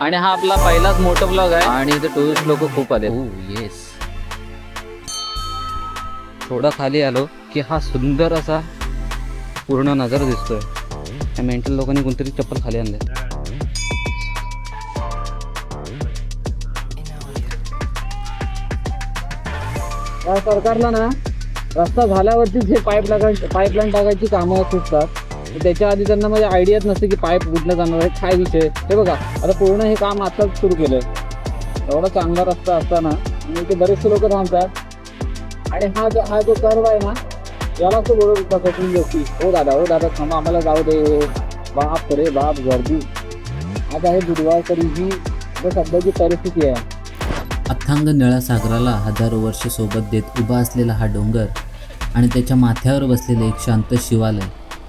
आणि हा आपला पहिलाच मोठा ब्लॉग आहे आणि इथे टुरिस्ट लोक खूप आले. येस, थोडा खाली आलो की हा सुंदर असा पूर्ण नजारा दिसतोय. त्या मेंटल लोकांनी कोणतरी चप्पल खाली आणले. सरकारला ना रस्ता झाल्यावरतीच हे पाईपलाईन टाकायची कामं सुचतात. त्याच्या आधी त्यांना म्हणजे आयडियाच नसते की पाईप कुठलं जाणार आहे, काय विषय. हे बघा, आता पूर्ण हे काम आताच सुरू केलंय. एवढा चांगला रस्ता असताना आणि इथे बरेचसे लोक थांबतात. आणि हा जो कर्व आहे ना, याला तो बरोबर गोष्टी. हो दादा थांबा, आम्हाला जाऊ दे. बाप रे बाप, गर्दी. आज आहे बुधवार, तरी ही सध्याची परिस्थिती आहे. अथांग निळ्या सागराला हजारो वर्ष सोबत देत उभा असलेला हा डोंगर आणि त्याच्या माथ्यावर बसलेलं एक शांत शिवालय,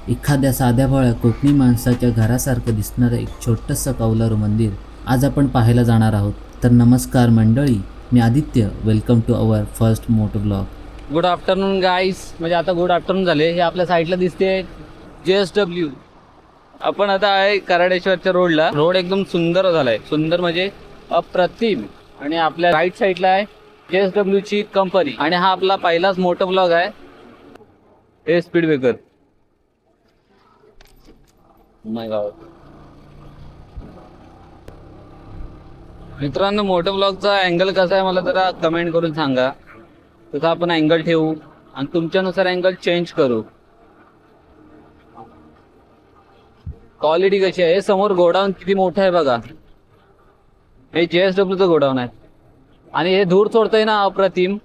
एखाद्या साध्या भोळ्या कोकणी माणसाच्या घरासारखं दिसणारं एक छोटंसं कौलारू मंदिर आज आपण पाहायला जाणार आहोत. तर नमस्कार मंडळी, मी Aditya. Welcome to our first moto blog. Good afternoon guys. म्हणजे आता गुड आफ्टरनून झाले. हे आपल्या साईडला दिसते JSW. आपण आता आहे कराडेश्वरच्या रोडला. रोड एकदम सुंदर झालाय, सुंदर म्हणजे अप्रतिम. आणि आपल्या राईट साईडला आहे JSW ची कंपनी. आणि हा आपला पहिलाच मोठा ब्लॉग आहे. हे स्पीड ब्रेकर माय गॉड. मित्रांनो, मोठं ब्लॉगचा अँगल कसा आहे मला जरा कमेंट करून सांगा. तसं आपण अँगल ठेवू आणि तुमच्यानुसार अँगल चेंज करू. क्वालिटी कशी आहे. हे समोर गोडाऊन किती मोठं आहे बघा. हे JSWचं गोडाऊन आहे. आणि हे धूर सोडतंय ना अप्रतिम,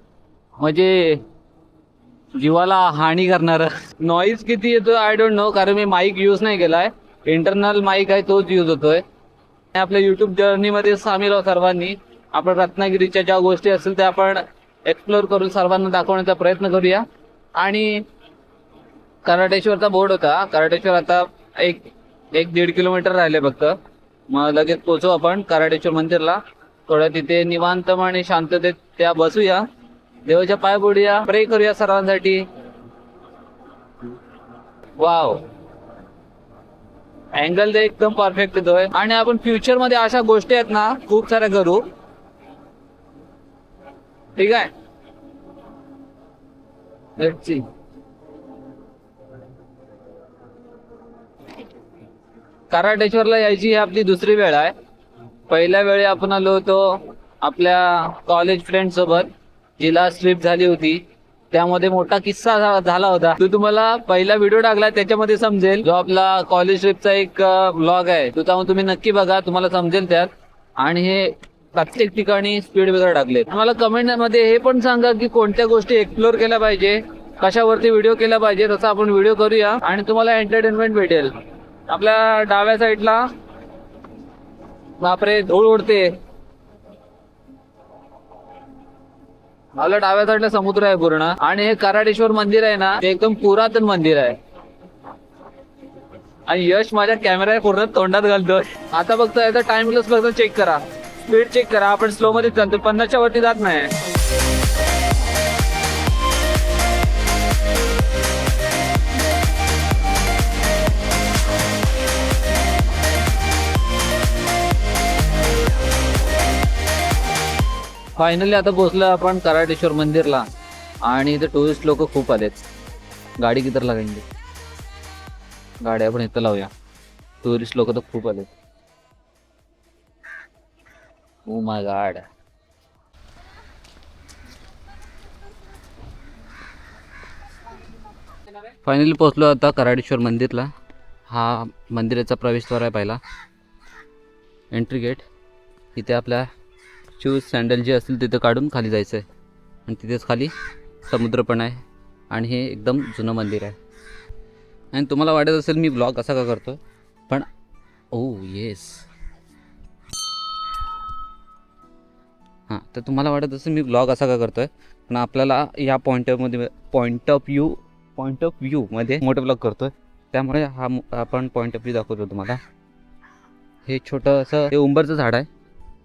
म्हणजे जीवाला हानी करणार. नॉईज किती येतो आय डोंट नो, कारण मी माईक यूज नाही केलाय. इंटरनल माईक आहे, तोच यूज होतोय. आपल्या यूट्यूब जर्नीमध्ये सामील आहोत सर्वांनी. आपण रत्नागिरीच्या ज्या गोष्टी असतील त्या आपण एक्सप्लोर करून सर्वांना दाखवण्याचा प्रयत्न करूया. आणि कराडेश्वरचा बोर्ड होता. कराडेश्वर आता एक 1-1.5 किलोमीटर राहिले फक्त. मग लगेच पोचू आपण कराडेश्वर मंदिरला. थोडं तिथे निवांत आणि शांततेत त्या बसूया, देवाच्या पाय पडूया, प्रे करूया सर्वांसाठी. वाव, अँगल ते एकदम परफेक्ट येतोय. आणि आपण फ्युचर मध्ये अशा गोष्टी आहेत ना खूप साऱ्या करू. ठीक आहे, लेट्स सी. कराडेश्वरला यायची ही आपली दुसरी वेळ आहे. पहिल्या वेळी आपण आलो होतो आपल्या कॉलेज फ्रेंड सोबत, जिला स्ट्रिप झाली होती. त्यामध्ये मोठा किस्सा झाला होता. तो तुम्हाला पहिला व्हिडिओ टाकला त्याच्यामध्ये समजेल. जो आपला कॉलेज ट्रिपचा एक ब्लॉग आहे तो तुम्ही नक्की बघा, तुम्हाला समजेल त्यात. आणि हे प्रत्येक ठिकाणी स्पीड ब्रेकर टाकले. मला कमेंट मध्ये हे पण सांगा की कोणत्या गोष्टी एक्सप्लोर केल्या पाहिजे, कशावरती व्हिडिओ केला पाहिजे. तसं आपण व्हिडिओ करूया आणि तुम्हाला एंटरटेनमेंट भेटेल. आपल्या डाव्या साईडला बापरे धूळ उडते. आपल्या डाव्या साईडला समुद्र आहे पूर्ण. आणि हे कराडेश्वर मंदिर आहे ना, ते एकदम पुरातन मंदिर आहे. आणि यश माझ्या कॅमेरा पूर्ण तोंडात घालतोय. आता फक्त याचा टाइम ग्लास फक्त चेक करा, स्पीड चेक करा. आपण स्लो मध्ये चालतो, 50च्या वरती जात नाही. फायनली आता पोहोचलो आपण कराडेश्वर मंदिरला. आणि इथे टुरिस्ट लोक खूप आलेत. गाडी किती लागेल, गाडी आपण इथं लावूया. टुरिस्ट लोक तर खूप आलेत. Oh my God. फायनली पोहोचलो आता कराडेश्वर मंदिरला. हा मंदिराचा प्रवेशद्वार आहे पहिला, एंट्री गेट. इथे आपल्या शूज सँडल जे असतील तिथे काढून खाली जायचं आहे. आणि तिथेच खाली समुद्र पण आहे. आणि हे एकदम जुनं मंदिर आहे. आणि तुम्हाला वाटत असेल मी ब्लॉग कसा का करतो, पण येस हां, तर तुम्हाला वाटत असेल मी ब्लॉग असा का करतोय, पण आपल्याला या पॉईंट ऑफ व्ह्यूमध्ये मोठं ब्लॉग करतोय. त्यामुळे हा आपण पॉईंट ऑफ व्ह्यू दाखवतो तुम्हाला. हे छोटं असं हे उंबरचं झाड आहे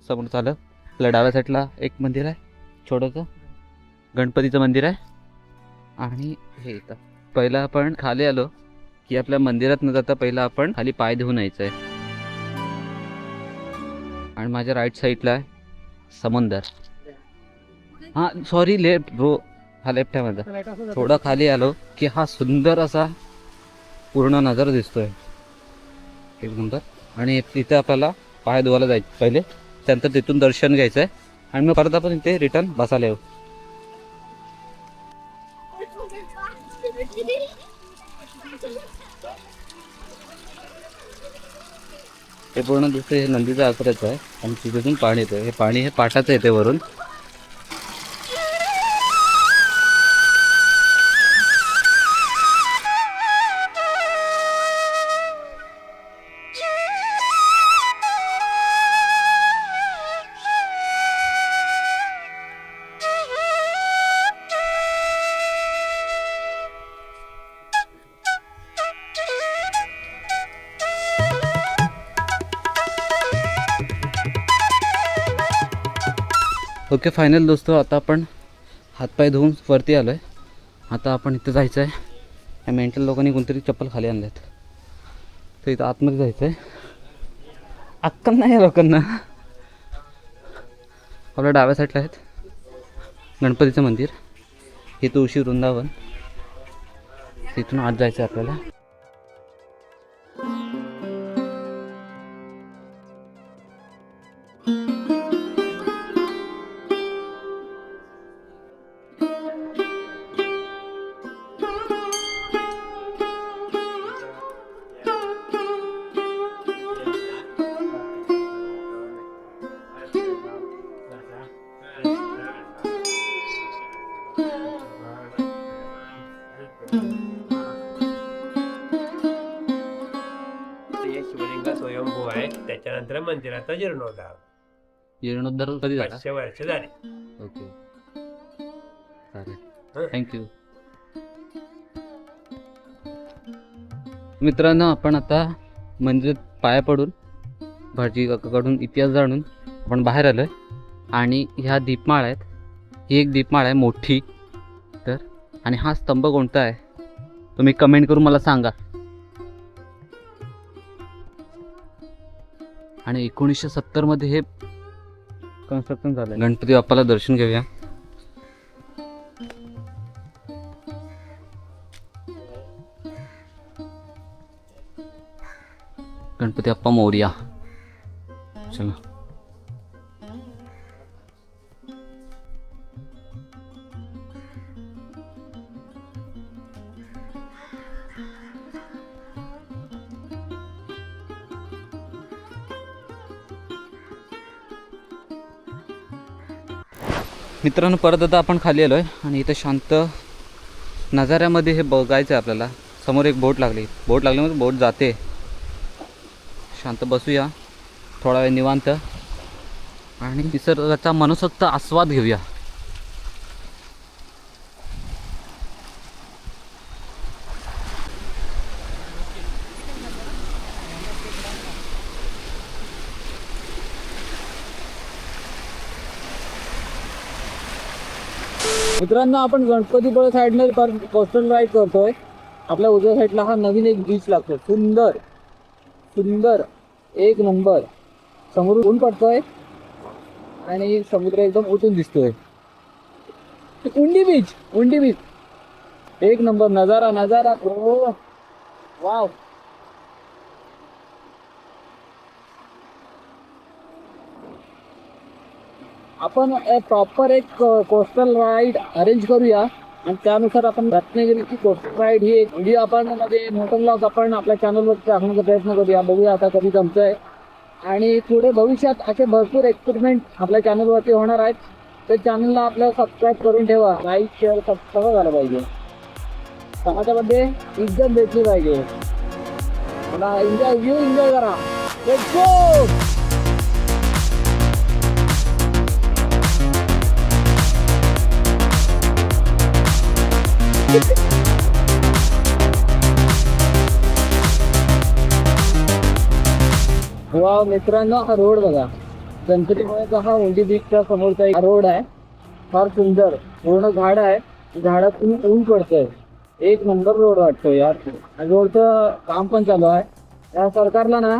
समोर चालत. आपल्या डाव्या साईडला एक मंदिर आहे छोटंसं, गणपतीचं मंदिर आहे. आणि हे इथं पहिलं आपण खाली आलो की आपल्या मंदिरात न जाता पहिला आपण खाली पाय धुवून यायचं आहे. आणि माझ्या राईट साईडला आहे समंदर. हां सॉरी लेफ्ट ब्रो, हा लेफ्ट आहे माझा. थोडं खाली आलो की हा सुंदर असा पूर्ण नजारा दिसतोय, एक नंबर. आणि तिथे आपल्याला पाय धुवायला जायचं पहिले, त्यानंतर तिथून दर्शन घ्यायचं आहे आणि मग परत आपण इथे रिटर्न बसायला येऊ. हे पूर्ण दुसरं हे नंदीचा आकाराचं आहे आणि तिथून पाणी येतं. हे पाणी हे पाटाचं येते वरून. ओके फायनल दोस्तों, आता आपण हातपाय धुवून वरती आलो आहे. आता आपण इथं जायचं आहे. या मेंटल लोकांनी कोणतरी चप्पल खाली आणले आहेत, तर इथं आतमध्ये जायचं आहे. अक्कल नाही या लोकांना. आपल्या डाव्या साईडला आहेत गणपतीचं मंदिर, हे तुळशी वृंदावन. तिथून आत जायचं आहे आपल्याला. शिवलिंग स्वयंभू आहे. त्याच्यानंतर मंदिराचा जीर्णोद्धार जीर्णोद्धार कधी झाला? 500 वर्ष झाली. ओके चालेल, थँक्यू. मित्रांनो, आपण आता मंदिरात पाया पडून भाजी काकाकडून इतिहास जाणून आपण बाहेर आलो आहे. आणि ह्या दीपमाळ आहेत, ही एक दीपमाळ आहे मोठी तर. आणि हा स्तंभ कोणता आहे तुम्ही कमेंट करून मला सांगा. आणि 1970 मध्ये हे कन्स्ट्रक्शन झालं. गणपती बाप्पाला दर्शन घेऊया. गणपती बाप्पा मोरया. चला. मित्रांनो, परत आता आपण खाली आलो आहे आणि इथं शांत नजाऱ्यामध्ये हे बघायचं आहे आपल्याला. समोर एक बोट लागली म्हणजे बोट जाते. शांत बसूया थोडा वेळ निवांत आणि निसर्गाचा मनसोक्त आस्वाद घेऊया. मित्रांनो, आपण गणपतीपुळे साईडने कोस्टल राईड करतोय. आपल्या उजव्या साईडला हा नवीन एक बीच लागतो. सुंदर सुंदर एक नंबर. समोरून ऊन पडतोय आणि समुद्र एकदम उठून दिसतोय. उंडी बीच एक नंबर. नजारा ओ वाव. आपण प्रॉपर एक कोस्टल राईड अरेंज करूया आणि त्यानुसार आपण रत्नागिरीची कोस्टल राईड ही एक व्हिडिओ आपण मध्ये मोठं ब्लॉग आपण आपल्या चॅनलवर टाकण्याचा प्रयत्न करूया. बघूया आता कधी जमतंय. आणि पुढे भविष्यात असे भरपूर एक्सपेरिमेंट आपल्या चॅनलवरती होणार आहेत. तर चॅनलला आपल्याला सबस्क्राईब करून ठेवा. लाईक शेअर सगळं झालं पाहिजे. समाजामध्ये इज्जत भेटली पाहिजे. मला एन्जॉय करा. Let's go. वा मित्रांनो, हा रोड बघा. गणपतीपुळेचा हा उंडी बीचच्या समोरचा एक रोड आहे. फार सुंदर. पूर्ण झाड आहे. झाडातून ऊन पडतंय. एक नंबर रोड वाटतोय यार. रोडचं काम पण चालू आहे. या सरकारला ना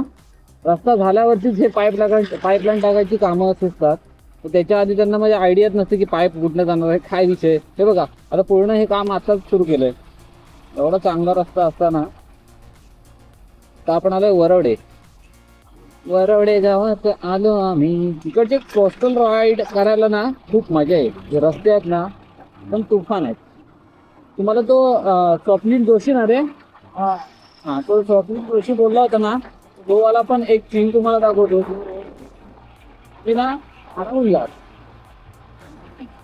रस्ता झाल्यावरतीच हे पाईपलाईन टाकायची कामं असतात. तर त्याच्या आधी त्यांना म्हणजे आयडियाच नसते की पाईप कुठनं जाणार आहे, काय विषय. हे बघा आता पूर्ण हे काम आताच सुरू केलंय. एवढा चांगला रस्ता असताना तर आपण आलोय वरवडे गावात आलो आम्ही. तिकडचे कोस्टल राईड करायला ना खूप मजा आहे. जे रस्ते आहेत ना पण तुफान आहेत. तुम्हाला तो स्वप्नील जोशी ना रे, हा तो स्वप्नील जोशी बोलला होता ना, गोवाला पण एक सीन तुम्हाला दाखवतो की ना आठवूया.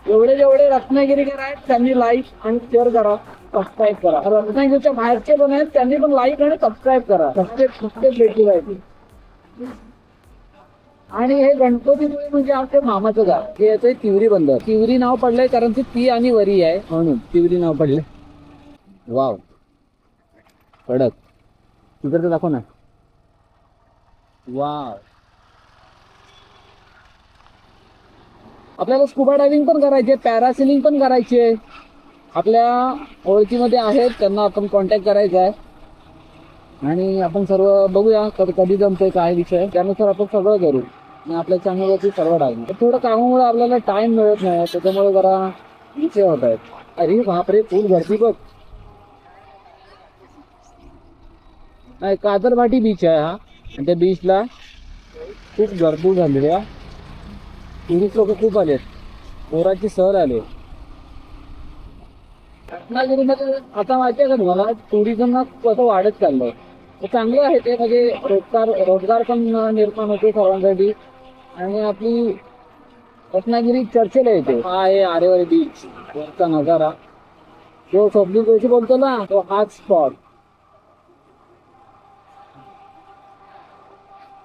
जेवढे रत्नागिरीकर आहेत त्यांनी लाईक आणि शेअर करा, सबस्क्राईब करा. रत्नागिरीच्या बाहेरचे पण आहेत त्यांनी पण लाईक आणि सबस्क्राईब करा. सबस्क्राईब भेटली पाहिजे. आणि हे गणपतीपुळे म्हणजे आमच्या मामाचं गाव. हे येतंय तिवरी बंदर. तिवरी नाव पडलंय कारण की ती आणि वरी आहे म्हणून तिवरी नाव पडलंय. वाव कडक. तिकडचं दाखव ना. वाव. आपल्याला स्कुबा डायव्हिंग पण करायचे, पॅरासेलिंग पण करायचे. आपल्या ओळखीमध्ये आहेत त्यांना आपण कॉन्टॅक्ट करायचा आहे आणि आपण सर्व बघूया कधी जमतोय काय विषय, त्यानुसार आपण सगळं करू. आणि आपल्या चॅनलवरती सर्व टाकणार. थोडं कामामुळे आपल्याला टाइम मिळत नाही, त्याच्यामुळे जरा विषय होत आहेत. अरे बापरे फुल गर्दी बघ. नाही कातरभाटी बीच आहे हा. आणि त्या बीचला खूप गर्दी झालेली आहे. टुरिस्ट लोक खूप आलेत, पोराची सहल आले. रत्नागिरीमध्ये आता माहिती आहे का तुम्हाला टुरिझम ना कसं वाढत चाललंय. चांगलं आहे ते, म्हणजे रोजगार पण निर्माण होतो सर्वांसाठी. आणि आपली रत्नागिरी चर्चेला येते. हा आहे आरेवारी बीच वरचा नजारा. जो स्वप्नील जोशी बोलतो ना तो हाच स्पॉट.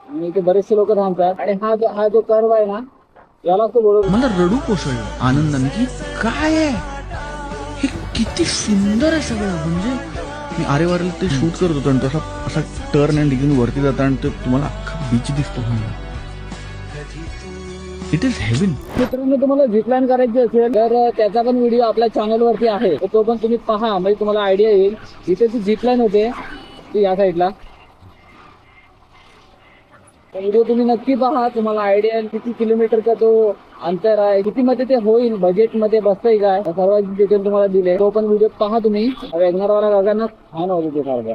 आणि इथे बरेचसे लोक थांबतात. आणि हा जो कर्व आहे ना याला तो बरोबर मला रडू कोसळलं आनंदाने की काय आहे हे, किती सुंदर आहे सगळं. म्हणजे मी आरेवारीला ते शूट करत होतो आणि तसा असा टर्न अँड डिग्री वरती जाता आणि ते तुम्हाला अख्खा बीच दिसतो. It is heaven. मित्रांनो तुम्हाला झिपलाईन करायची असेल तर त्याचा पण व्हिडिओ आपल्या चॅनलवरती आहे, तर तो पण तुम्ही पहा, म्हणजे तुम्हाला आयडिया येईल. इथे ती झिपलाईन होते ती या साईडला. व्हिडिओ तुम्ही नक्की पहा, तुम्हाला आयडिया येईल किती किलोमीटरचा तो अंतर आहे, किती मध्ये ते होईल, बजेटमध्ये बसतंय काय, सर्व डिटेल तुम्हाला दिले. तो पण व्हिडिओ पहा तुम्ही. वेगनारवाला गागांना छान होते ते सारखं.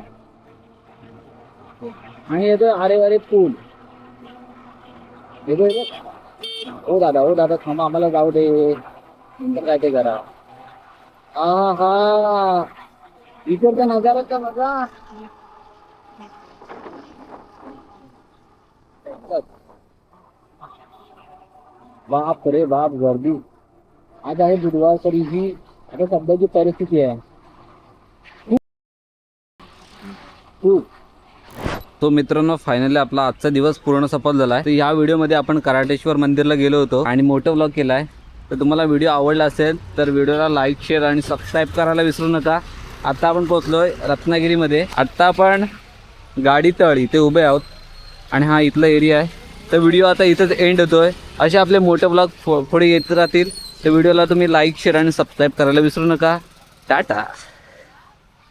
आणि येतो आरेवारे पूल. येतो ओ दादा थांबा, आम्हाला जाऊ दे, नंतर काय ते करा. हा इकडचा नजाराचा मजा. बाप रे बाप गर्दी. आज आहे बुधवार तरीही आता सध्याची परिस्थिती आहे खूप. तो मित्रांनो फायनली आपला आजचा दिवस पूर्ण सफल झाला आहे. तर या व्हिडिओमध्ये आपण कराटेश्वर मंदिरला गेलो होतो आणि मोठं व्लॉग केला आहे. तर तुम्हाला व्हिडिओ आवडला असेल तर व्हिडिओला लाईक शेअर आणि सबस्क्राईब करायला विसरू नका. आता आपण पोहोचलोय रत्नागिरीमध्ये. आत्ता आपण गाडी तळ इथे उभे आहोत आणि हा इथला एरिया आहे. तर व्हिडिओ आता इथंच एंड होतोय. असे आपले मोठे व्लॉग पुढे येत राहतील. तर व्हिडिओला तुम्ही लाईक शेअर आणि सबस्क्राईब करायला विसरू नका. टाटा.